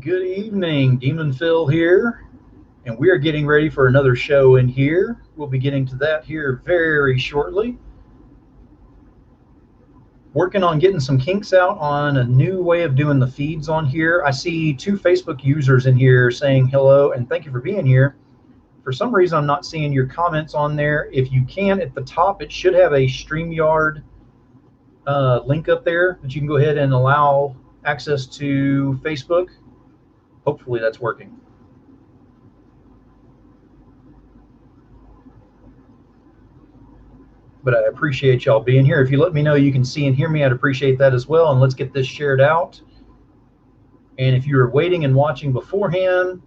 Good evening, Demon Phil here, and we are getting ready for another show in here. We'll be getting to that here very shortly. Working on getting some kinks out on a new way of doing the feeds on here. I see 2 Facebook users in here saying hello and thank you for being here. For some reason, I'm not seeing your comments on there. If you can, at the top, it should have a StreamYard link up there that you can go ahead and allow access to Facebook. Hopefully that's working. But I appreciate y'all being here. If you let me know you can see and hear me, I'd appreciate that as well. And let's get this shared out. And if you were waiting and watching beforehand,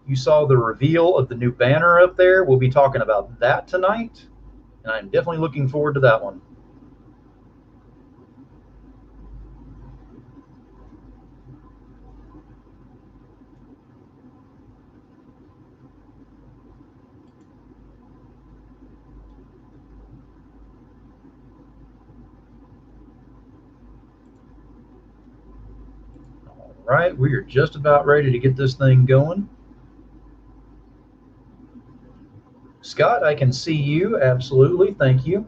you saw the reveal of the new banner up there. We'll be talking about that tonight. And I'm definitely looking forward to that one. All right, we are just about ready to get this thing going. Scott, I can see you. Absolutely. Thank you.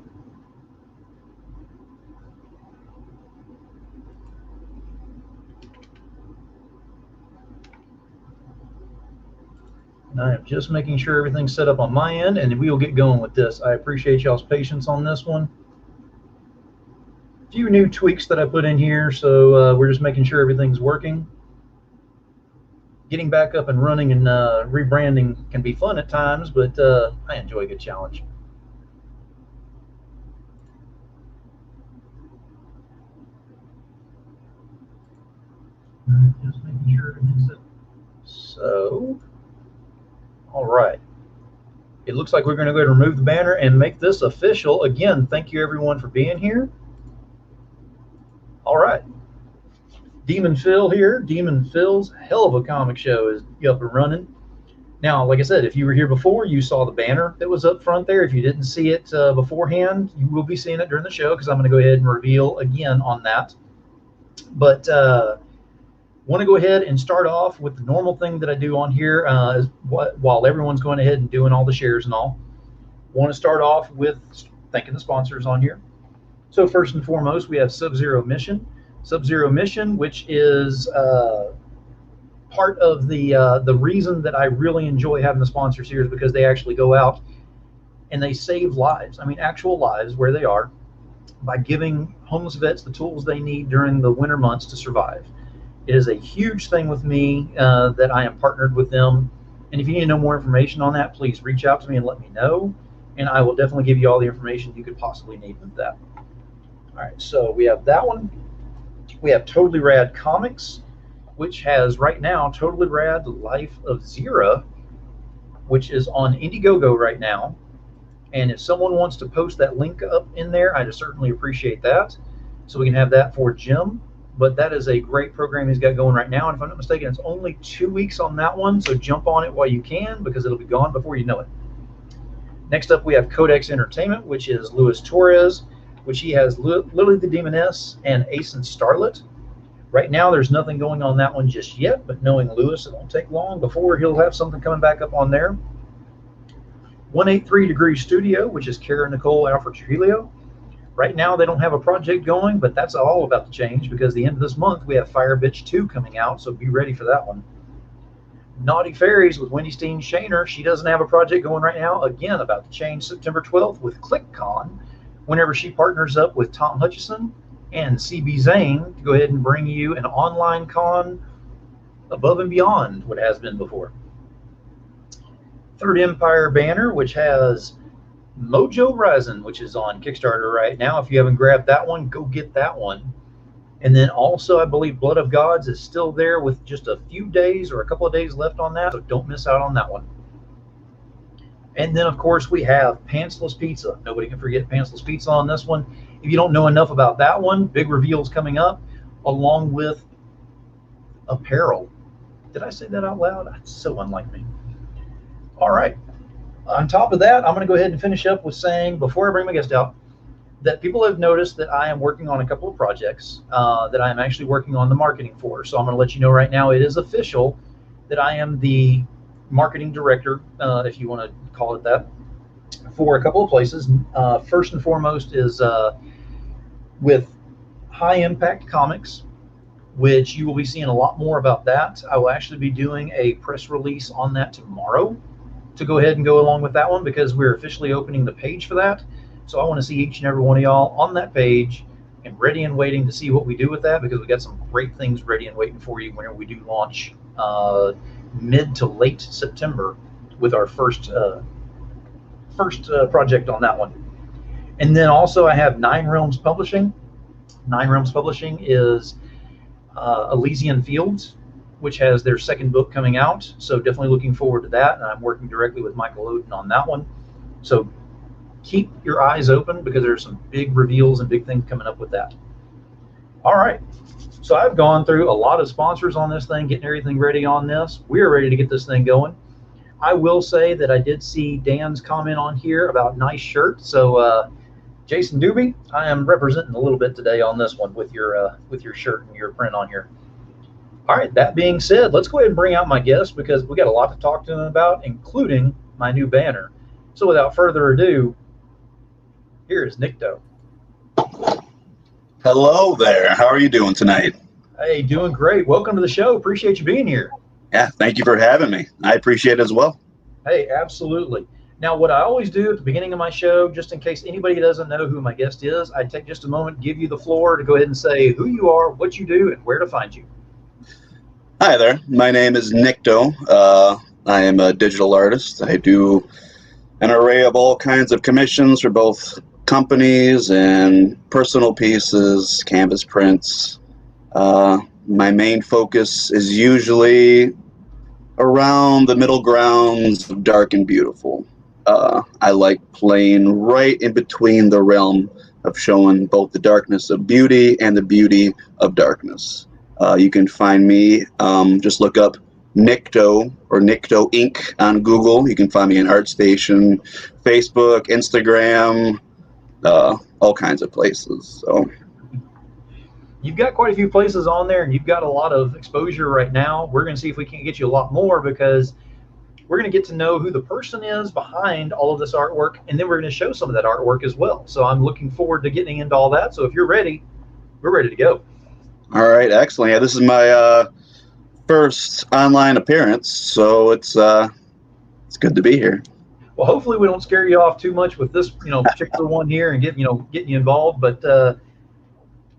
And I am just making sure everything's set up on my end, and we will get going with this. I appreciate y'all's patience on this one. A few new tweaks that I put in here, so we're just making sure everything's working. Getting back up and running and rebranding can be fun at times, but I enjoy a good challenge. Just making sure everything's set. So, all right. It looks like we're going to go ahead and remove the banner and make this official. Again, thank you everyone for being here. All right. Demon Phil here. Demon Phil's hell of a comic show is up and running. Now, like I said, if you were here before, you saw the banner that was up front there. If you didn't see it beforehand, you will be seeing it during the show because I'm going to go ahead and reveal again on that. But want to go ahead and start off with the normal thing that I do on here while everyone's going ahead and doing all the shares and all. Want to start off with thanking the sponsors on here. So first and foremost, we have Sub-Zero Mission. Sub-Zero Mission, which is part of the reason that I really enjoy having the sponsors here is because they actually go out and they save lives. I mean, actual lives where they are by giving homeless vets the tools they need during the winter months to survive. It is a huge thing with me that I am partnered with them. And if you need to know more information on that, please reach out to me and let me know. And I will definitely give you all the information you could possibly need with that. All right, so we have that one. We have Totally Rad Comics, which has right now Totally Rad Life of Zira, which is on Indiegogo right now. And if someone wants to post that link up in there, I'd certainly appreciate that. So we can have that for Jim. But that is a great program he's got going right now. And if I'm not mistaken, it's only 2 weeks on that one. So jump on it while you can because it'll be gone before you know it. Next up, we have Codex Entertainment, which is Luis Torres, which he has Lily the Demoness and Ace and Starlet. Right now, there's nothing going on that one just yet, but knowing Lewis, it won't take long before he'll have something coming back up on there. 183 Degree Studio, which is Kara Nicole Alfred Trujillo. Right now, they don't have a project going, but that's all about to change because the end of this month, we have Fire Bitch 2 coming out, so be ready for that one. Naughty Fairies with Wendy Steen Shaner. She doesn't have a project going right now. Again, about to change September 12th with ClickCon, whenever she partners up with Tom Hutchison and CB Zane to go ahead and bring you an online con above and beyond what has been before. Third Empire banner, which has Mojo Rising, which is on Kickstarter right now. If you haven't grabbed that one, go get that one. And then also, I believe Blood of Gods is still there with just a few days or a couple of days left on that, so don't miss out on that one. And then, of course, we have Pantsless Pizza. Nobody can forget Pantsless Pizza on this one. If you don't know enough about that one, big reveals coming up, along with apparel. Did I say that out loud? That's so unlike me. All right. On top of that, I'm going to go ahead and finish up with saying, before I bring my guest out, that people have noticed that I am working on a couple of projects that I am actually working on the marketing for. So I'm going to let you know right now, it is official that I am the marketing director, if you want to call it that, for a couple of places. First and foremost is with High Impact Comics, which you will be seeing a lot more about that. I will actually be doing a press release on that tomorrow to go ahead and go along with that one, because we're officially opening the page for that. So I want to see each and every one of y'all on that page and ready and waiting to see what we do with that, because we got some great things ready and waiting for you whenever we do launch mid to late September with our first project on that one. And then also I have Nine Realms Publishing. Nine Realms Publishing is Elysian Fields, which has their second book coming out. So definitely looking forward to that. And I'm working directly with Michael Oden on that one. So keep your eyes open, because there's some big reveals and big things coming up with that. All right. So I've gone through a lot of sponsors on this thing, getting everything ready on this. We're ready to get this thing going. I will say that I did see Dan's comment on here about nice shirt. So Jason Doobie, I am representing a little bit today on this one with your shirt and your print on here. All right, that being said, let's go ahead and bring out my guest, because we got a lot to talk to him about, including my new banner. So without further ado, here is NYCto. Hello there. How are you doing tonight? Hey, doing great. Welcome to the show. Appreciate you being here. Yeah, thank you for having me. I appreciate it as well. Hey, absolutely. Now, what I always do at the beginning of my show, just in case anybody doesn't know who my guest is, I take just a moment, give you the floor to go ahead and say who you are, what you do, and where to find you. Hi there. My name is NYCto. I am a digital artist. I do an array of all kinds of commissions for both companies and personal pieces, canvas prints. My main focus is usually around the middle grounds of dark and beautiful. I like playing right in between the realm of showing both the darkness of beauty and the beauty of darkness. You can find me, just look up NYCto or NYCtoInc on Google. You can find me in ArtStation, Facebook, Instagram, all kinds of places. So you've got quite a few places on there, and you've got a lot of exposure right now. We're going to see if we can get you a lot more, because we're going to get to know who the person is behind all of this artwork, and then we're going to show some of that artwork as well. So I'm looking forward to getting into all that. So if you're ready, we're ready to go. All right, excellent. Yeah, this is my first online appearance, so it's good to be here. Well, hopefully we don't scare you off too much with this, particular one here, and getting you involved. But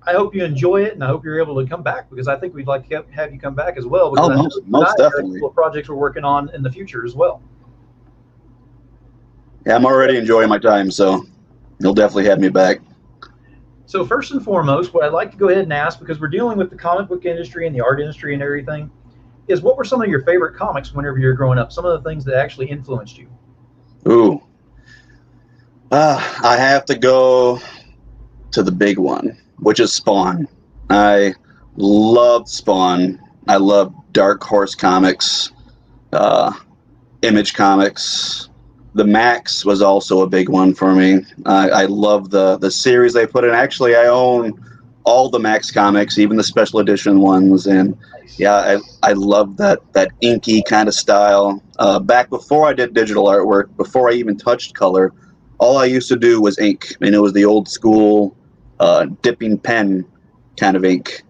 I hope you enjoy it, and I hope you're able to come back, because I think we'd like to have you come back as well. Because most definitely. A couple of projects we're working on in the future as well. Yeah, I'm already enjoying my time, so you'll definitely have me back. So first and foremost, what I'd like to go ahead and ask, because we're dealing with the comic book industry and the art industry and everything, is what were some of your favorite comics whenever you were growing up? Some of the things that actually influenced you. Ooh. I have to go to the big one, which is Spawn. I loved Spawn. I loved Dark Horse comics, Image comics. The Max was also a big one for me. I love the series they put in. Actually, I own all the Max comics, even the special edition ones. And yeah, I love that inky kind of style. Back before I did digital artwork, before I even touched color, all I used to do was ink. I mean, it was the old school dipping pen kind of ink.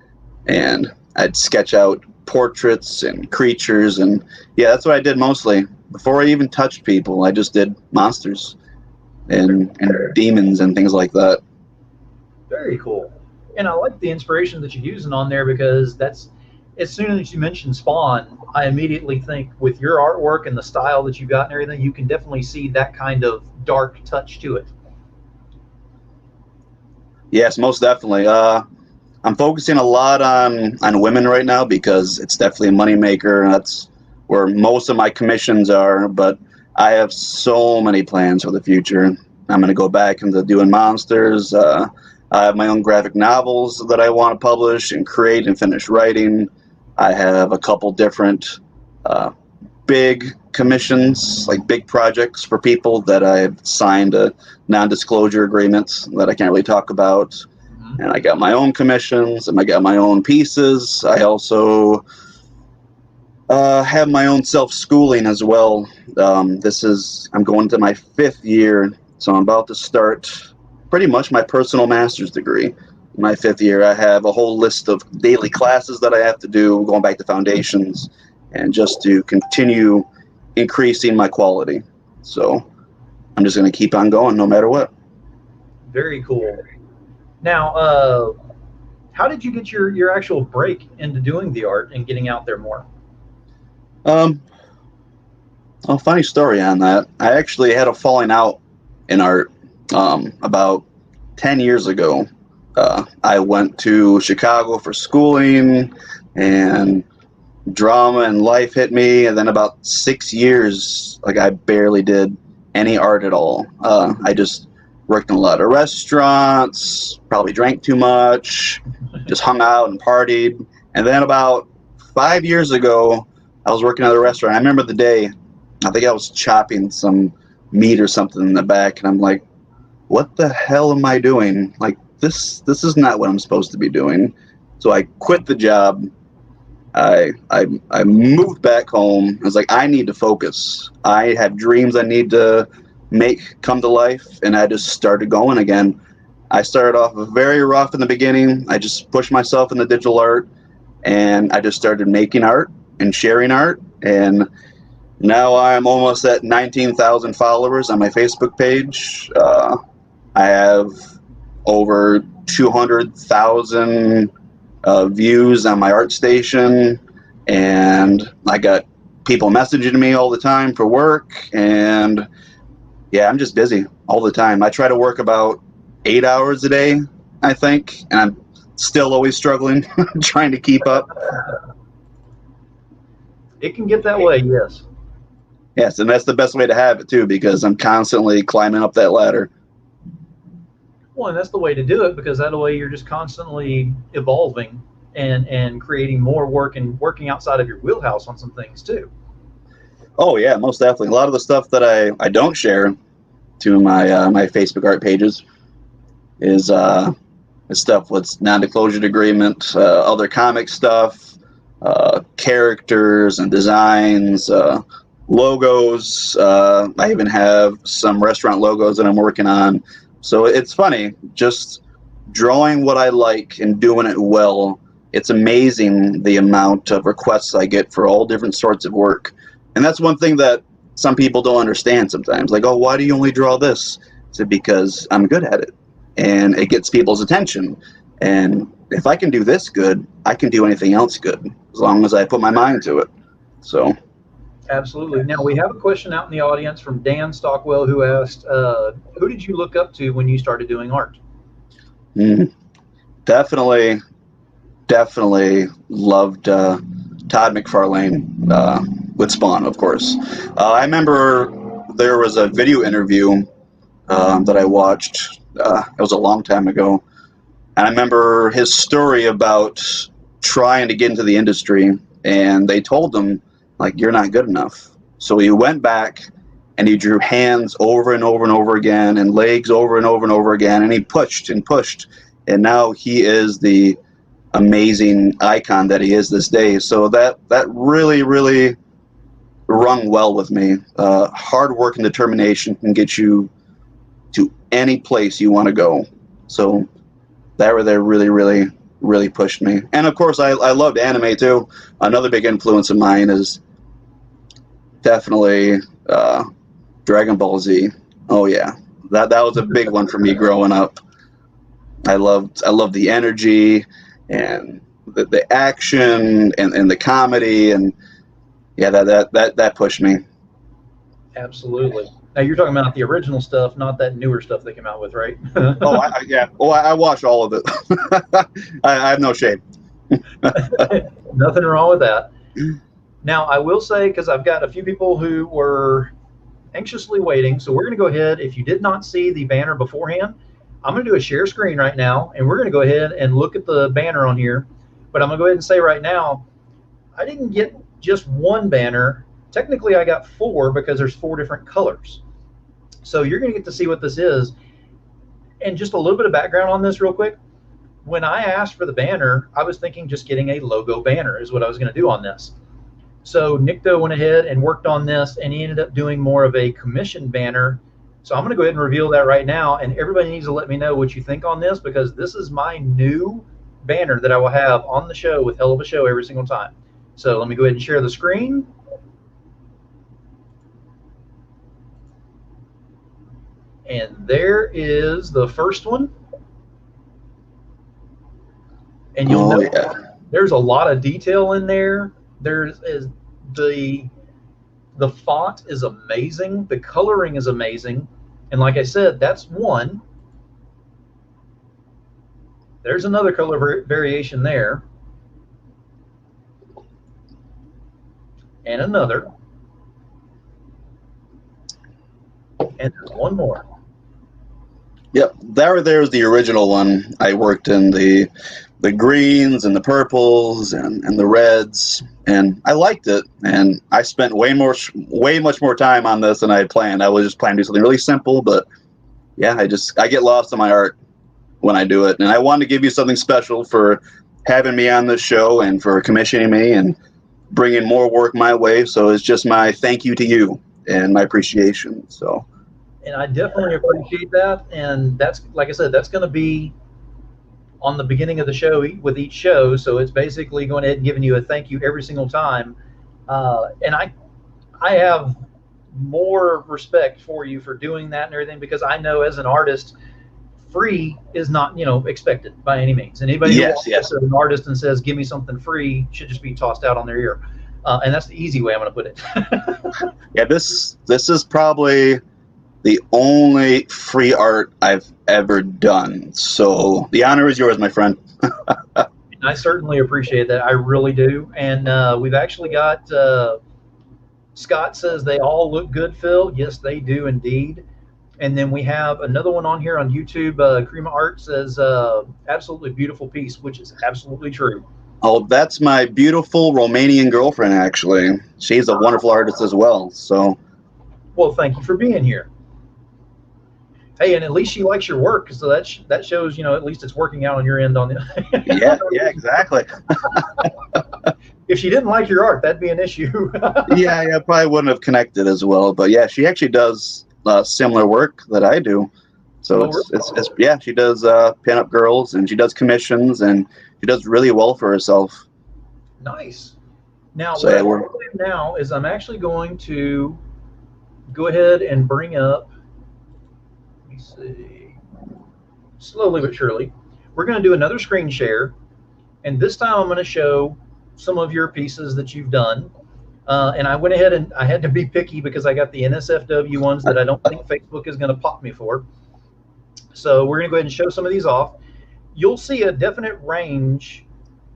And I'd sketch out portraits and creatures. And yeah, that's what I did mostly. Before I even touched people, I just did monsters and demons and things like that. Very cool. And I like the inspiration that you're using on there, because that's, as soon as you mention Spawn, I immediately think with your artwork and the style that you got and everything, you can definitely see that kind of dark touch to it. Yes, most definitely. I'm focusing a lot on women right now, because it's definitely a moneymaker. That's where most of my commissions are, but I have so many plans for the future. I'm going to go back into doing monsters. I have my own graphic novels that I want to publish and create and finish writing. I have a couple different big commissions, like big projects for people that I've signed a non-disclosure agreements that I can't really talk about. Mhm. And I got my own commissions, and I got my own pieces. I also have my own self-schooling as well. I'm going into my 5th year, so I'm about to start pretty much my personal master's degree. My 5th year, I have a whole list of daily classes that I have to do, going back to foundations, and just to continue increasing my quality. So I'm just going to keep on going no matter what. Very cool. Now, how did you get your actual break into doing the art and getting out there more? A funny story on that. I actually had a falling out in art about 10 years ago. I went to Chicago for schooling, and drama and life hit me. And then about 6 years, like, I barely did any art at all. I just worked in a lot of restaurants, probably drank too much, just hung out and partied. And then about 5 years ago, I was working at a restaurant. I remember the day, I think I was chopping some meat or something in the back, and I'm like, what the hell am I doing? Like, this is not what I'm supposed to be doing. So I quit the job. I moved back home. I was like, I need to focus. I have dreams I need to make come to life, and I just started going again. I started off very rough in the beginning. I just pushed myself in the digital art, and I just started making art and sharing art, and now I'm almost at 19,000 followers on my Facebook page. I have over 200,000 views on my art station, and I got people messaging me all the time for work, and yeah, I'm just busy all the time. I try to work about 8 hours a day, I think, and I'm still always struggling trying to keep up. It can get that way, yes. Yes, and that's the best way to have it too, because I'm constantly climbing up that ladder. Well, and that's the way to do it, because that way you're just constantly evolving and creating more work and working outside of your wheelhouse on some things too. Oh yeah, most definitely. A lot of the stuff that I don't share to my Facebook art pages is stuff with non-disclosure agreement, other comic stuff, characters and designs, logos. I even have some restaurant logos that I'm working on. So it's funny, just drawing what I like and doing it well. It's amazing the amount of requests I get for all different sorts of work. And that's one thing that some people don't understand sometimes. Like, oh, why do you only draw this? It's because I'm good at it, and it gets people's attention. And if I can do this good, I can do anything else good, as long as I put my mind to it. So. Absolutely. Now, we have a question out in the audience from Dan Stockwell, who asked, who did you look up to when you started doing art? Definitely loved Todd McFarlane with Spawn, of course. I remember there was a video interview that I watched. It was a long time ago. And I remember his story about trying to get into the industry, and they told him, like, you're not good enough. So he went back and he drew hands over and over and over again, and legs over and over and over again, and he pushed and pushed. And now he is the amazing icon that he is this day. So that really, really rung well with me. Hard work and determination can get you to any place you want to go. So that really, really, really pushed me. And of course, I loved anime too. Another big influence of mine is definitely Dragon Ball Z. Oh yeah, that was a big one for me growing up. I loved the energy and the action and the comedy, and yeah, that pushed me. Absolutely. Now, you're talking about the original stuff, not that newer stuff they came out with, right? I watched all of it. I have no shame. Nothing wrong with that. Now, I will say, because I've got a few people who were anxiously waiting, so we're going to go ahead. If you did not see the banner beforehand, I'm going to do a share screen right now, and we're going to go ahead and look at the banner on here. But I'm going to go ahead and say right now, I didn't get just one banner. Technically, I got 4 because there's 4 different colors. So you're going to get to see what this is. And just a little bit of background on this real quick. When I asked for the banner, I was thinking just getting a logo banner is what I was going to do on this. So NYCto went ahead and worked on this, and he ended up doing more of a commission banner. So I'm going to go ahead and reveal that right now, and everybody needs to let me know what you think on this, because this is my new banner that I will have on the show with Hell of a Show every single time. So let me go ahead and share the screen. And there is the first one. And you'll know there's a lot of detail in there. The font is amazing. The coloring is amazing. And like I said, that's one. There's another color variation there. And another. And there's one more. Yep, there's the original one. I worked in the greens and the purples and the reds, and I liked it. And I spent way much more time on this than I had planned. I was just planning to do something really simple, but yeah, I get lost in my art when I do it. And I wanted to give you something special for having me on this show and for commissioning me and bringing more work my way. So it's just my thank you to you and my appreciation. So. And I definitely appreciate that. And that's, like I said, that's going to be on the beginning of the show with each show. So it's basically going ahead and giving you a thank you every single time. And I have more respect for you for doing that and everything, because I know as an artist, free is not, expected by any means. And anybody who walks up to an artist and says, give me something free, should just be tossed out on their ear. And that's the easy way I'm going to put it. Yeah, this is probably the only free art I've ever done. So the honor is yours, my friend. I certainly appreciate that. I really do. And we've actually got, Scott says they all look good, Phil. Yes, they do indeed. And then we have another one on here on YouTube. Crema Art says, absolutely beautiful piece, which is absolutely true. Oh, that's my beautiful Romanian girlfriend, actually. She's a wonderful artist as well. So, well, thank you for being here. Hey, and at least she likes your work, so that shows, at least it's working out on your end. Yeah, exactly. If she didn't like your art, that'd be an issue. yeah, probably wouldn't have connected as well. But yeah, she actually does similar work that I do. So it's she does pin-up girls, and she does commissions, and she does really well for herself. Nice. Now, so, what I'm going to do now is I'm actually going to go ahead and bring up, let me see, slowly but surely, we're going to do another screen share, and this time I'm going to show some of your pieces that you've done. And I went ahead and I had to be picky because I got the NSFW ones that I don't think Facebook is going to pop me for. So we're going to go ahead and show some of these off. You'll see a definite range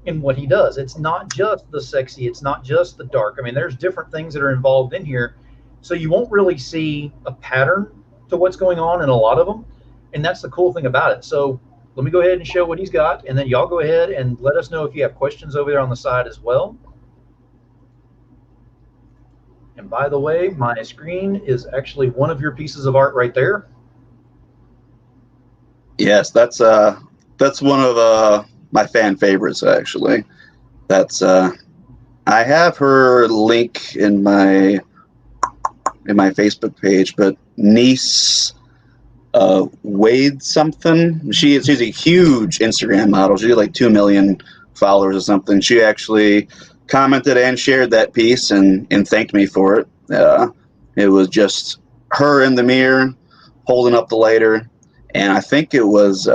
in what he does. It's not just the sexy. It's not just the dark. I mean, there's different things that are involved in here. So you won't really see a pattern to what's going on in a lot of them. And that's the cool thing about it. So let me go ahead and show what he's got. And then y'all go ahead and let us know if you have questions over there on the side as well. And by the way, my screen is actually one of your pieces of art right there. Yes, that's one of my fan favorites, actually. That's I have her link in my Facebook page, but niece Wade something. She's a huge Instagram model. She had like 2 million followers or something. She actually commented and shared that piece and thanked me for it. It was just her in the mirror holding up the lighter, and I think it was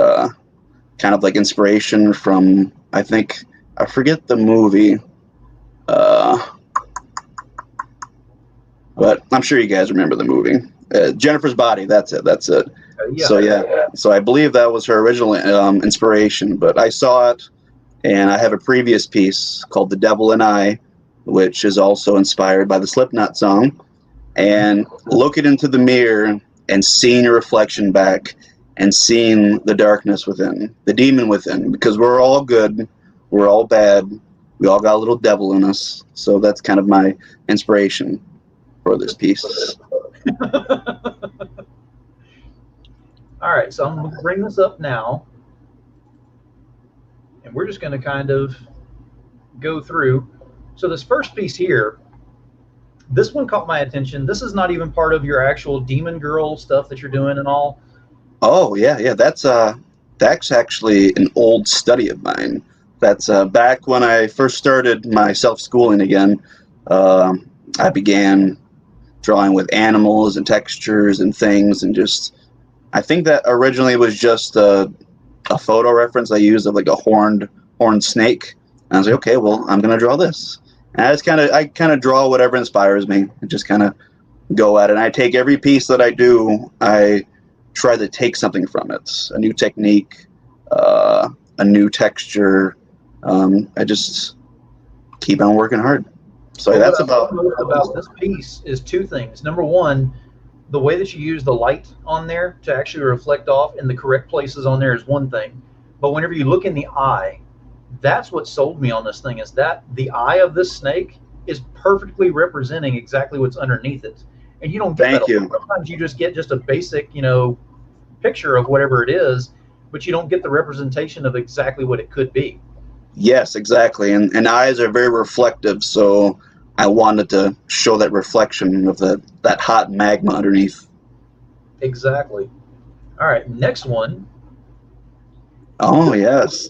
kind of like inspiration from, I forget the movie, but I'm sure you guys remember the movie. Jennifer's Body, that's it. Yeah. So I believe that was her original inspiration, but I saw it. And I have a previous piece called The Devil and I, which is also inspired by the Slipknot song. And looking into the mirror and seeing your reflection back and seeing the darkness within, the demon within, because we're all good, we're all bad, We all got a little devil in us. So that's kind of my inspiration for this piece. All right, so I'm going to bring this up now, and we're just going to kind of go through. So this first piece here, this one caught my attention. This is not even part of your actual Demon Girl stuff that you're doing and all. Oh, yeah. That's actually an old study of mine. That's back when I first started my self-schooling again. I began drawing with animals and textures and things, and just, I think that originally was just a photo reference I used of like a horned snake. And I was like, okay, well, I'm gonna draw this. And I kind of draw whatever inspires me and just kind of go at it. And I take every piece that I do, I try to take something from it, a new technique, a new texture. I just keep on working hard. So Well, that's what I love about this piece is two things. Number one, the way that you use the light on there to actually reflect off in the correct places on there is one thing. But whenever you look in the eye, that's what sold me on this thing, is that the eye of this snake is perfectly representing exactly what's underneath it. And you don't get Thank that. you. Sometimes you just get just a basic, picture of whatever it is, but you don't get the representation of exactly what it could be. Yes, exactly. And eyes are very reflective, so I wanted to show that reflection of that hot magma underneath. Exactly. All right, next one. Oh, yes.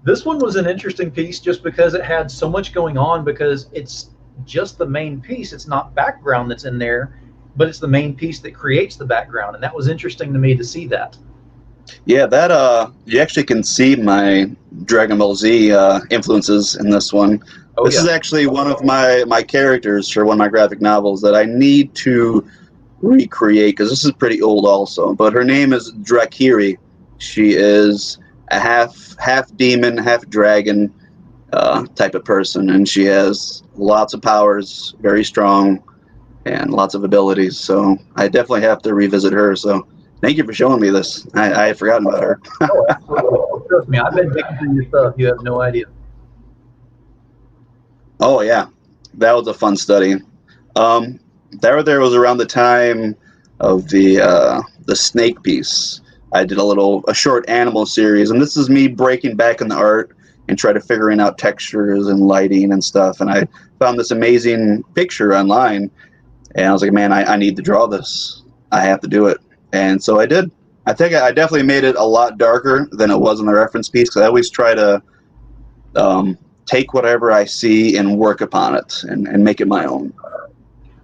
This one was an interesting piece just because it had so much going on, because it's just the main piece. It's not background that's in there, but it's the main piece that creates the background. And that was interesting to me to see that. Yeah, that you actually can see my Dragon Ball Z influences in this one. Oh, This yeah. is actually one of my characters for one of my graphic novels that I need to recreate, because this is pretty old also. But her name is Drakiri. She is a half demon, half dragon type of person, and she has lots of powers, very strong, and lots of abilities. So I definitely have to revisit her. So thank you for showing me this. I had forgotten about her. Oh, absolutely. Trust me, I've been digging through your stuff. You have no idea. Oh yeah, that was a fun study. There was around the time of the snake piece. I did a short animal series, and this is me breaking back in the art and try to figuring out textures and lighting and stuff. And I found this amazing picture online, and I was like, man, I need to draw this. I have to do it. And so I did. I think I definitely made it a lot darker than it was in the reference piece, because I always try to take whatever I see and work upon it and make it my own.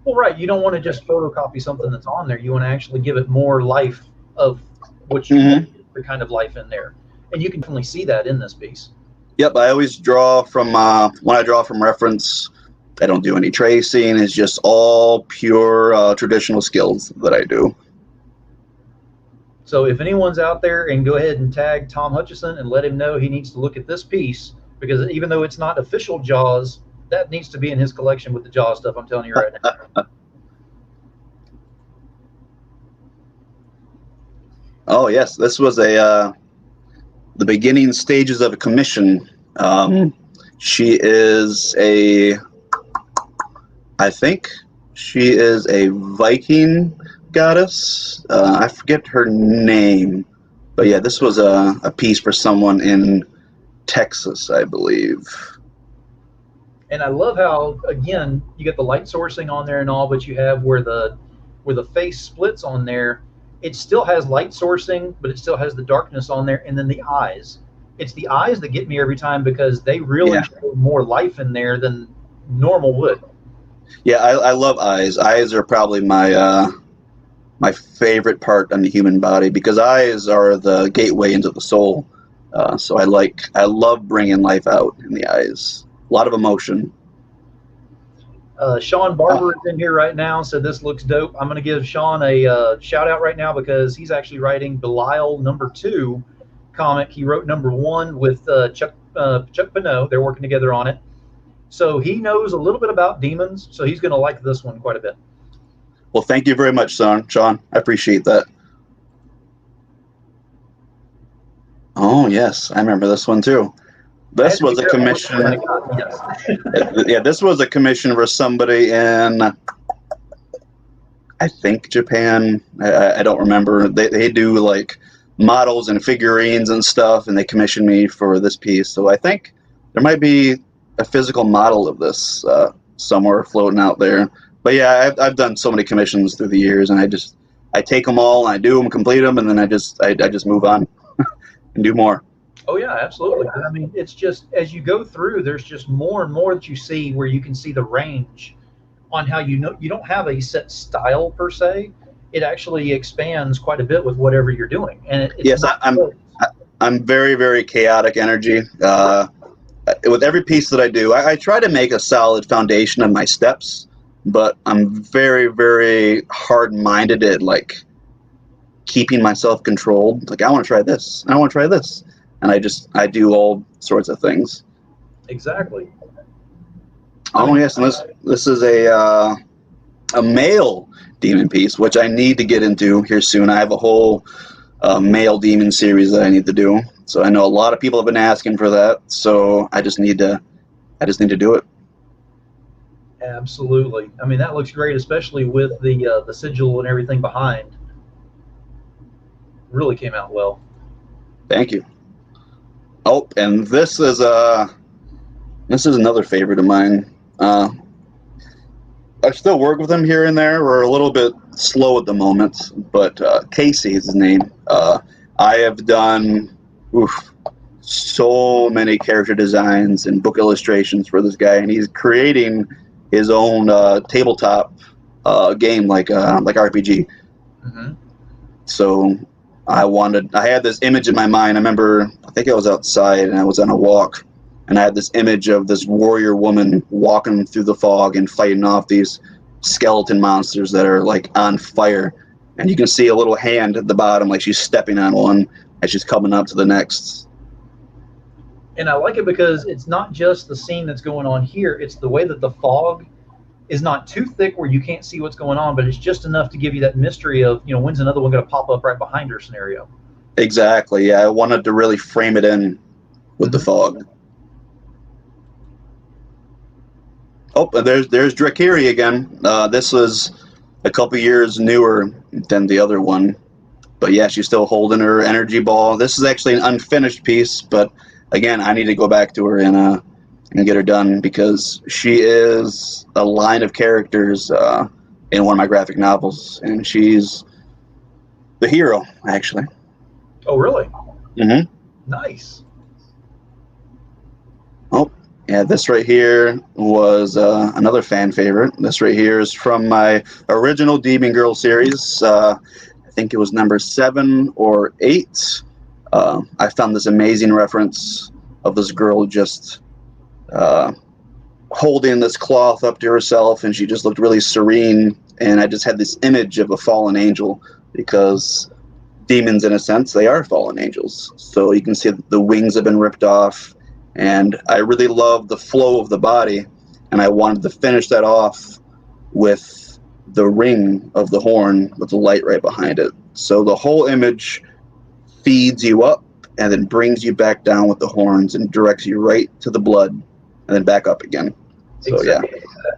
Well, right. You don't want to just photocopy something that's on there. You want to actually give it more life of what you want, the kind of life in there. And you can definitely see that in this piece. Yep, I always draw from, when I draw from reference, I don't do any tracing. It's just all pure traditional skills that I do. So if anyone's out there, and go ahead and tag Tom Hutchison and let him know he needs to look at this piece, because even though it's not official Jaws, that needs to be in his collection with the Jaws stuff. I'm telling you right now. Oh yes, this was the beginning stages of a commission. She is I think she is a Viking goddess. I forget her name, but yeah, this was a piece for someone in Texas, I believe. And I love how, again, you get the light sourcing on there and all, but you have where the face splits on there. It still has light sourcing, but it still has the darkness on there. And then the eyes. It's the eyes that get me every time, because they really show more life in there than normal would. Yeah, I love eyes. Eyes are probably my my favorite part on the human body, because eyes are the gateway into the soul. So I love bringing life out in the eyes. A lot of emotion. Sean Barber is in here right now, said this looks dope. I'm going to give Sean a shout out right now, because he's actually writing Belial #2 comic. He wrote #1 with Chuck Pinot. They're working together on it. So he knows a little bit about demons, so he's going to like this one quite a bit. Well, thank you very much, Sean. I appreciate that. Oh, yes, I remember this one too. This was a commission. Yeah, this was a commission for somebody in, I think, Japan. I don't remember. They do like models and figurines and stuff, and they commissioned me for this piece. So I think there might be a physical model of this somewhere floating out there. But yeah, I've done so many commissions through the years, and I take them all, and I do them, complete them, and then I just move on and do more. Oh yeah, absolutely. I mean, it's just as you go through, there's just more and more that you see where you can see the range on how you don't have a set style per se. It actually expands quite a bit with whatever you're doing. And yes, I'm very, very chaotic energy. With every piece that I do, I try to make a solid foundation of my steps, but I'm very, very hard-minded at like keeping myself controlled. Like I want to try this, I want to try this. And I do all sorts of things. Exactly. Oh yes, and this is a male demon piece, which I need to get into here soon. I have a whole male demon series that I need to do. So I know a lot of people have been asking for that. So I just need to do it. Absolutely. I mean, that looks great, especially with the sigil and everything behind. Really came out well. Thank you. Oh, and this is another favorite of mine. I still work with him here and there. We're a little bit slow at the moment, but Casey is his name. I have done so many character designs and book illustrations for this guy, and he's creating his own tabletop game like RPG. Mm-hmm. So I had this image in my mind. I remember, I think I was outside and I was on a walk, and I had this image of this warrior woman walking through the fog and fighting off these skeleton monsters that are like on fire. And you can see a little hand at the bottom, like she's stepping on one as she's coming up to the next. And I like it because it's not just the scene that's going on here. It's the way that the fog is not too thick where you can't see what's going on, but it's just enough to give you that mystery of, when's another one going to pop up right behind her scenario. Exactly. Yeah, I wanted to really frame it in with the fog. Oh, there's Drakiri again. This was a couple years newer than the other one. But yeah, she's still holding her energy ball. This is actually an unfinished piece, but again, I need to go back to her and get her done because she is a line of characters in one of my graphic novels, and she's the hero, actually. Oh, really? Mm-hmm. Nice. Oh, yeah, this right here was another fan favorite. This right here is from my original Demon Girl series. I think it was number 7 or 8. I found this amazing reference of this girl just holding this cloth up to herself, and she just looked really serene. And I just had this image of a fallen angel because demons, in a sense, they are fallen angels. So you can see that the wings have been ripped off, and I really love the flow of the body, and I wanted to finish that off with the ring of the horn with the light right behind it. So the whole image feeds you up and then brings you back down with the horns and directs you right to the blood and then back up again. So exactly. Yeah.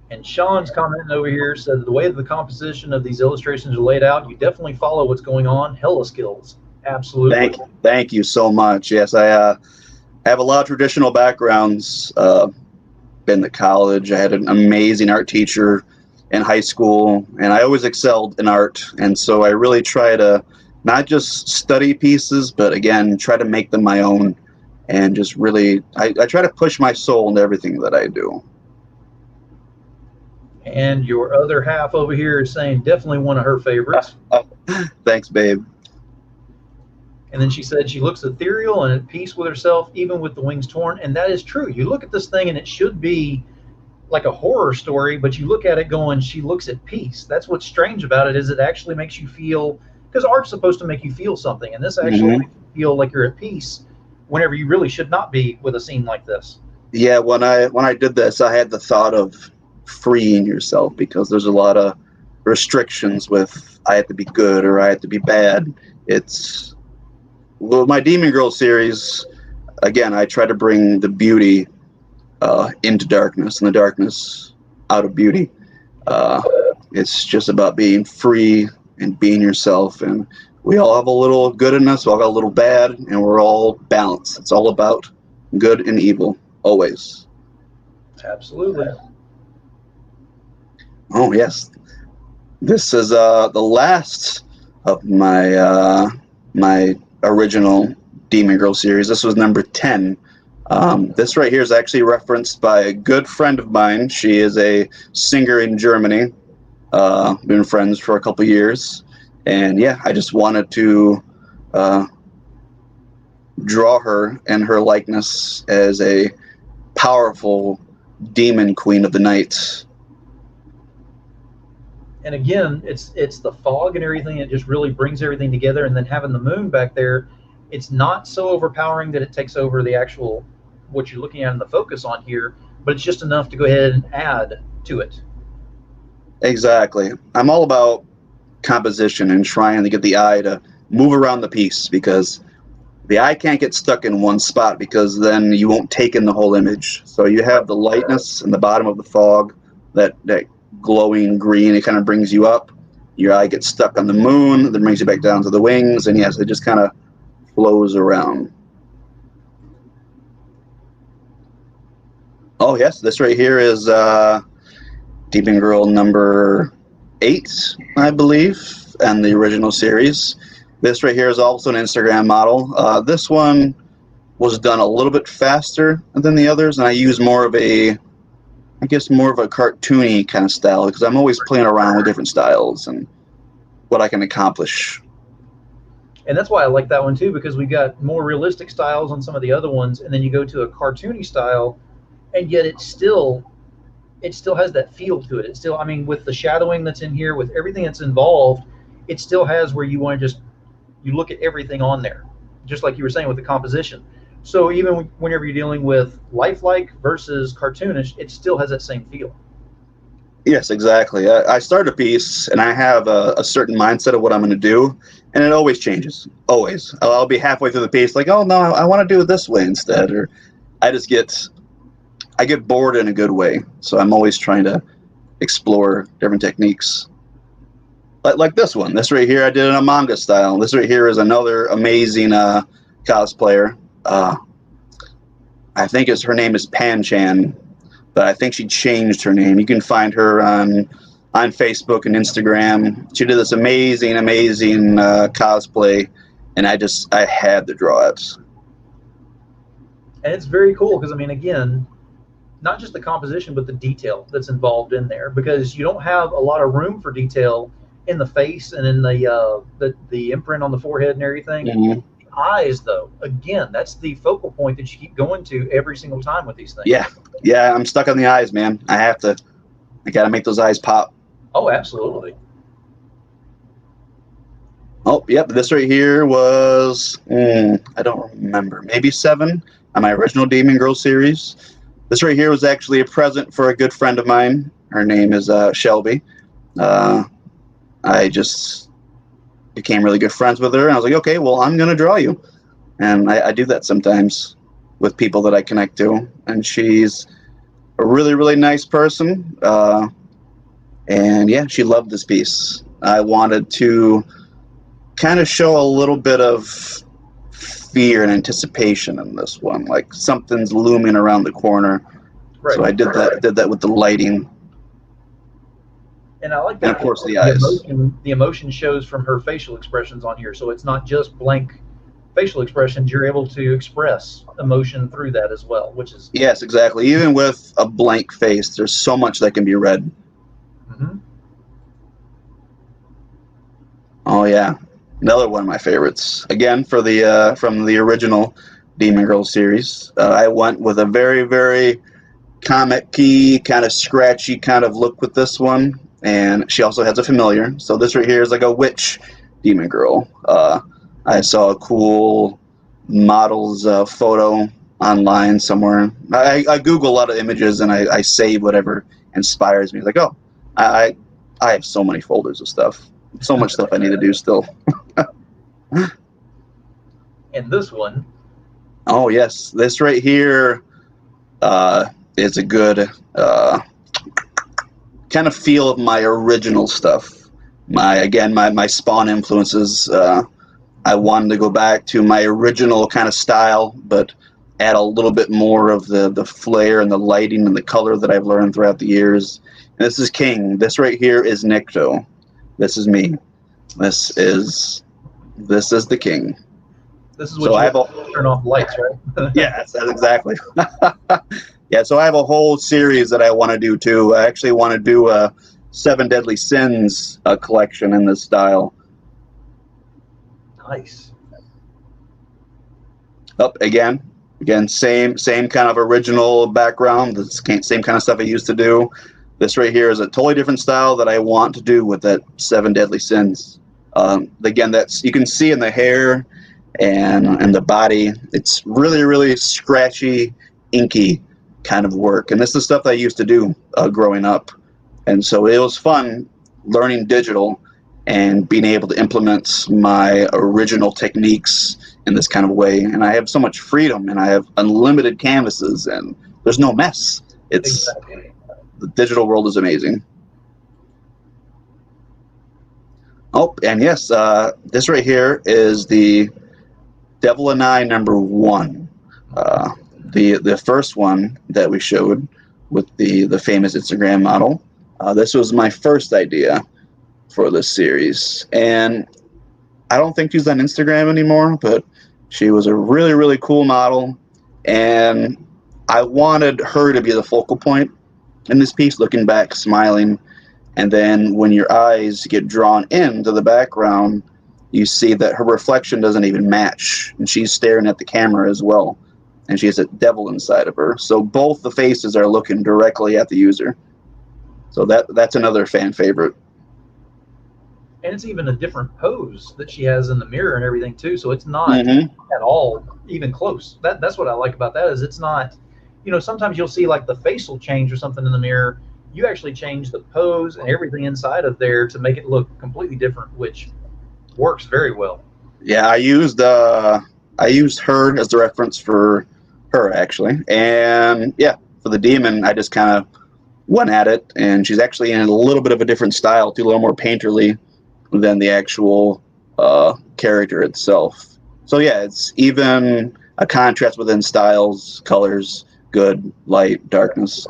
And Sean's commenting over here said the way that the composition of these illustrations are laid out, you definitely follow what's going on. Hella skills. Absolutely. Thank you so much. Yes, I have a lot of traditional backgrounds. Been to college. I had an amazing art teacher in high school, and I always excelled in art. And so I really try to not just study pieces, but again, try to make them my own. And just really, I try to push my soul into everything that I do. And your other half over here is saying definitely one of her favorites. Thanks, babe. And then she said she looks ethereal and at peace with herself, even with the wings torn. And that is true. You look at this thing and it should be like a horror story, but you look at it going, she looks at peace. That's what's strange about it, is it actually makes you feel, because art's supposed to make you feel something, and this actually makes you feel like you're at peace whenever you really should not be with a scene like this. Yeah, when I did this, I had the thought of freeing yourself, because there's a lot of restrictions with I have to be good or I have to be bad. It's, well, my Demon Girl series, again, I try to bring the beauty into darkness and the darkness out of beauty. It's just about being free and being yourself, and we all have a little good in us, we all got a little bad, and we're all balanced. It's all about good and evil, always. Absolutely. Oh, yes. This is the last of my my original Demon Girl series. This was number 10. This right here is actually referenced by a good friend of mine. She is a singer in Germany. Been friends for a couple years. And yeah, I just wanted to draw her and her likeness as a powerful demon queen of the night. And again, it's the fog and everything. It just really brings everything together. And then having the moon back there, it's not so overpowering that it takes over the actual what you're looking at and the focus on here, but it's just enough to go ahead and add to it. Exactly. I'm all about composition and trying to get the eye to move around the piece, because the eye can't get stuck in one spot, because then you won't take in the whole image. So you have the lightness in the bottom of the fog, that glowing green, it kind of brings you up. Your eye gets stuck on the moon, then brings you back down to the wings, and yes, it just kind of flows around. Oh yes, this right here is Demon Girl number 8, I believe, and the original series. This right here is also an Instagram model. This one was done a little bit faster than the others, and I use more of a, I guess, more of a cartoony kind of style, because I'm always playing around with different styles and what I can accomplish. And that's why I like that one too, because we got more realistic styles on some of the other ones, and then you go to a cartoony style, and yet it still has that feel to it. It still, I mean, with the shadowing that's in here, with everything that's involved, it still has where you want to just, you look at everything on there, just like you were saying with the composition. So even whenever you're dealing with lifelike versus cartoonish, it still has that same feel. Yes, exactly. I start a piece, and I have a certain mindset of what I'm going to do, and it always changes. Always. I'll be halfway through the piece, like, oh no, I want to do it this way instead, or I get bored in a good way. So I'm always trying to explore different techniques. Like this one. This right here, I did in a manga style. This right here is another amazing cosplayer. I think her name is Pan-chan, but I think she changed her name. You can find her on Facebook and Instagram. She did this amazing cosplay, and I had to draw it. And it's very cool because, I mean, again, not just the composition, but the detail that's involved in there, because you don't have a lot of room for detail in the face and in the imprint on the forehead and everything. Mm-hmm. The eyes, though, again, that's the focal point that you keep going to every single time with these things. Yeah, I'm stuck on the eyes, man. I gotta make those eyes pop. Oh, absolutely. Oh, yep, this right here was, I don't remember, maybe 7 on my original Demon Girl series. This right here was actually a present for a good friend of mine. Her name is Shelby. I just became really good friends with her, and I was like, okay, well, I'm going to draw you. And I do that sometimes with people that I connect to. And she's a really, really nice person. And yeah, she loved this piece. I wanted to kind of show a little bit of fear and anticipation in this one, like something's looming around the corner. Right. So I did that with the lighting. And I like that. And of course, the eyes. The emotion shows from her facial expressions on here, so it's not just blank facial expressions. You're able to express emotion through that as well, which is... Yes, exactly. Even with a blank face, there's so much that can be read. Mm-hmm. Oh yeah, another one of my favorites. Again, for the from the original Demon Girl series, I went with a very, very comic-y, kind of scratchy kind of look with this one. And she also has a familiar. So this right here is like a witch Demon Girl. I saw a cool model's photo online somewhere. I Google a lot of images, and I save whatever inspires me. Like, oh, I have so many folders of stuff. So much stuff I need to do still. And this one, Oh yes, this right here is a good kind of feel of my original stuff. My Spawn influences. I wanted to go back to my original kind of style, but add a little bit more of the flair and the lighting and the color that I've learned throughout the years. And this is King. This right here is NYCto. This is me. This is the King. This is what you have to turn off the lights, right? Yeah, that's exactly. Yeah, so I have a whole series that I want to do too. I actually want to do a 7 Deadly Sins collection in this style. Nice. Up again, same kind of original background, the same kind of stuff I used to do. This right here is a totally different style that I want to do with that 7 Deadly Sins. Again, that's you can see in the hair and the body. It's really, really scratchy, inky kind of work. And this is stuff that I used to do growing up. And so it was fun learning digital and being able to implement my original techniques in this kind of way. And I have so much freedom, and I have unlimited canvases, and there's no mess. It's exactly. The digital world is amazing. Oh, and yes, this right here is the Devil and I #1. The first one that we showed with the famous Instagram model. This was my first idea for this series, and I don't think she's on Instagram anymore, but she was a really, really cool model, and I wanted her to be the focal point in this piece, looking back, smiling, and then when your eyes get drawn into the background, you see that her reflection doesn't even match, and she's staring at the camera as well, and she has a devil inside of her. So both the faces are looking directly at the user. So that's another fan favorite. And it's even a different pose that she has in the mirror and everything too. So it's not at all even close. That's what I like about that, is it's not, sometimes you'll see like the facial change or something in the mirror. You actually change the pose and everything inside of there to make it look completely different, which works very well. Yeah, I used her as the reference for her, actually. And yeah, for the demon, I just kind of went at it, and she's actually in a little bit of a different style, too, a little more painterly than the actual character itself. So yeah, it's even a contrast within styles, colors, good, light, darkness,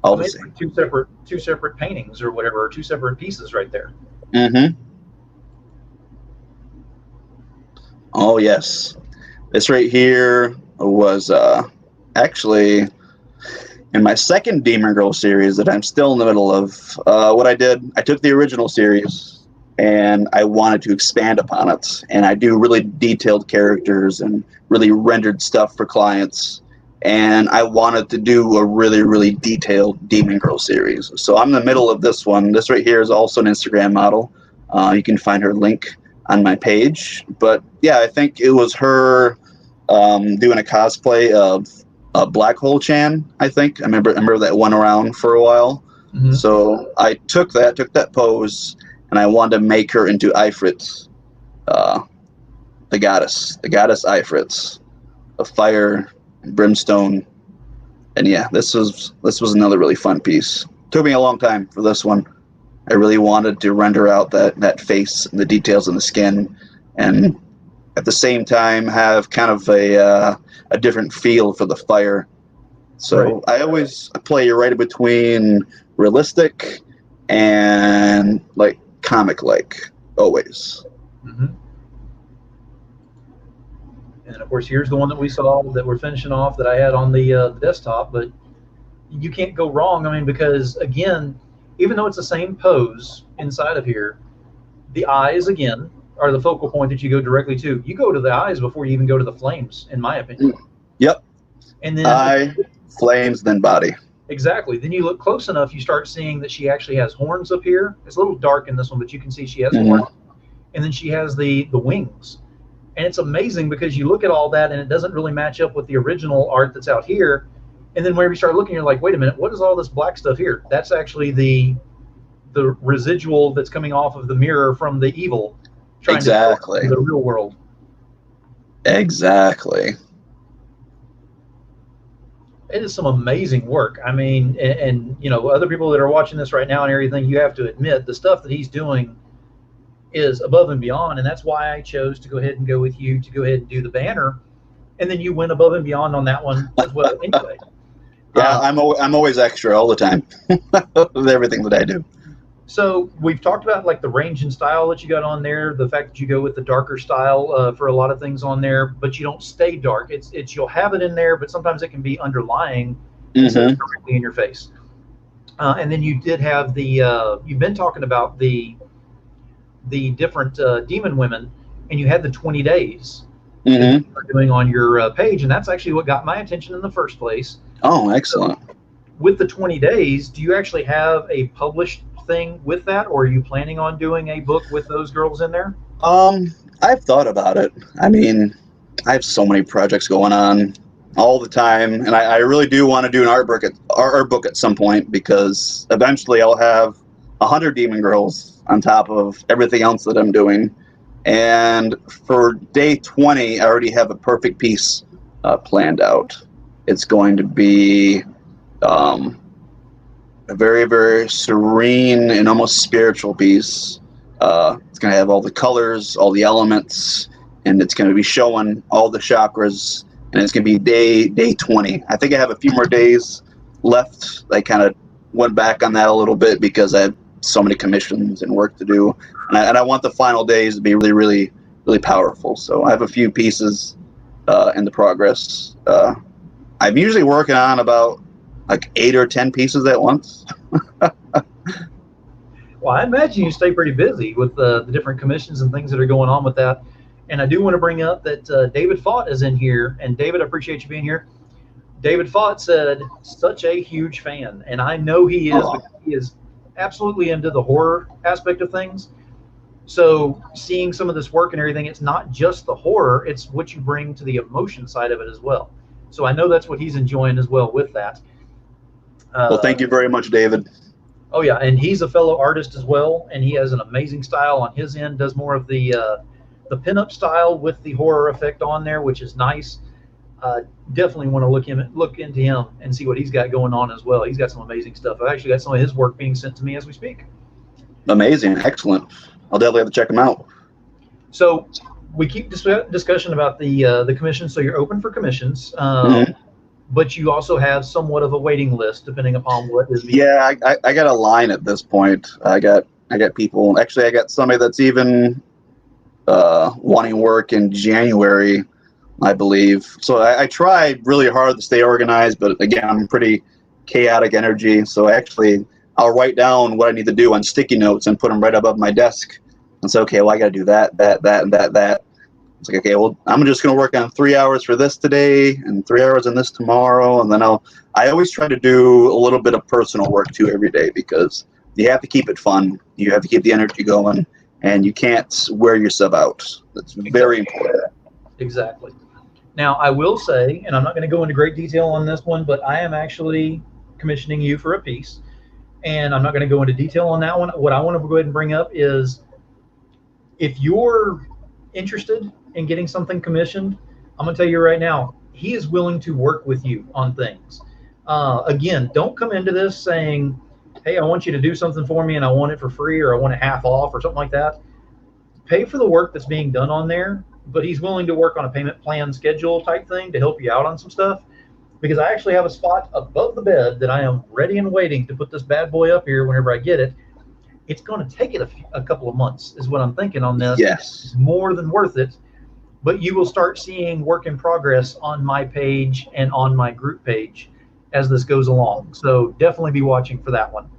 all the same. Two separate paintings or whatever, or two separate pieces right there. Oh yes, this right here was actually in my second Demon Girl series that I'm still in the middle of. What I did, I took the original series and I wanted to expand upon it, and I do really detailed characters and really rendered stuff for clients, and I wanted to do a really, really detailed Demon Girl series. So I'm in the middle of this one. This right here is also an Instagram model. You can find her link on my page. But yeah, I think it was her doing a cosplay of Black Hole Chan. I think I remember that went around for a while. So I took that pose, and I wanted to make her into Ifrit, the goddess Ifrit, of fire, brimstone, and yeah, this was another really fun piece. Took me a long time for this one. I really wanted to render out that face and the details in the skin, and at the same time have kind of a different feel for the fire. So right. I always play right between realistic and like comic-like, always. And of course, here's the one that we saw that we're finishing off that I had on the desktop. But you can't go wrong. I mean, because again, even though it's the same pose inside of here, the eyes again are the focal point that you go directly to. You go to the eyes before you even go to the flames, in my opinion. Yep. And then eye, flames, then body. Exactly. Then you look close enough, you start seeing that she actually has horns up here. It's a little dark in this one, but you can see she has horns. And then she has the wings. And it's amazing because you look at all that and it doesn't really match up with the original art that's out here. And then whenever you start looking, you're like, wait a minute, what is all this black stuff here? That's actually the residual that's coming off of the mirror from the evil trying to go to the real world. Exactly. It is some amazing work. I mean, and you know, other people that are watching this right now and everything, you have to admit the stuff that he's doing is above and beyond, and that's why I chose to go ahead and go with you to go ahead and do the banner, and then you went above and beyond on that one as well. Anyway, Yeah, I'm always extra all the time with everything that I do. so we've talked about like the range and style that you got on there, the fact that you go with the darker style for a lot of things on there, but you don't stay dark. It's you'll have it in there, but sometimes it can be underlying instead of directly in your face. And then you did have the you've been talking about the different demon women, and you had the 20 days that you were doing on your page, and that's actually what got my attention in the first place. Oh, excellent. So with the 20 days, do you actually have a published thing with that, or are you planning on doing a book with those girls in there? I've thought about it. I mean, I have so many projects going on all the time, and I really do want to do an art book at some point, because eventually I'll have 100 demon girls on top of everything else that I'm doing. And for day 20, I already have a perfect piece planned out. It's going to be a very, very serene and almost spiritual piece. It's going to have all the colors, all the elements, and it's going to be showing all the chakras. And it's going to be day 20. I think I have a few more days left. I kind of went back on that a little bit because I have so many commissions and work to do, and I want the final days to be really, really, really powerful. So I have a few pieces in the progress. I'm usually working on about like 8 or 10 pieces at once. Well, I imagine you stay pretty busy with the different commissions and things that are going on with that. And I do want to bring up that David Fott is in here. And David, I appreciate you being here. David Fott said, such a huge fan. And I know he is, because he is absolutely into the horror aspect of things. So seeing some of this work and everything, it's not just the horror, it's what you bring to the emotion side of it as well. So I know that's what he's enjoying as well with that. Well, thank you very much, David. Oh, yeah, and he's a fellow artist as well, and he has an amazing style on his end, does more of the pinup style with the horror effect on there, which is nice. Definitely want to look into him and see what he's got going on as well. He's got some amazing stuff. I've actually got some of his work being sent to me as we speak. Amazing, excellent. I'll definitely have to check him out. So we keep discussion about the commissions. So you're open for commissions, but you also have somewhat of a waiting list depending upon what is. Yeah, I got a line at this point. I got people. Actually, I got somebody that's even wanting work in January, I believe. So I tried really hard to stay organized, but again, I'm pretty chaotic energy. So actually, I'll write down what I need to do on sticky notes and put them right above my desk. And say, okay, well, I got to do that, and that. It's like, okay, well, I'm just going to work on 3 hours for this today and 3 hours on this tomorrow. And then I always try to do a little bit of personal work too every day, because you have to keep it fun. You have to keep the energy going, and you can't wear yourself out. That's very important. Exactly. Now, I will say, and I'm not going to go into great detail on this one, but I am actually commissioning you for a piece, and I'm not going to go into detail on that one. What I want to go ahead and bring up is, if you're interested in getting something commissioned, I'm going to tell you right now, he is willing to work with you on things. Again, don't come into this saying, hey, I want you to do something for me and I want it for free, or I want it half off or something like that. Pay for the work that's being done on there, but he's willing to work on a payment plan schedule type thing to help you out on some stuff, because I actually have a spot above the bed that I am ready and waiting to put this bad boy up here whenever I get it. It's going to take it a couple of months is what I'm thinking on this. Yes. It's more than worth it, but you will start seeing work in progress on my page and on my group page as this goes along. So definitely be watching for that one.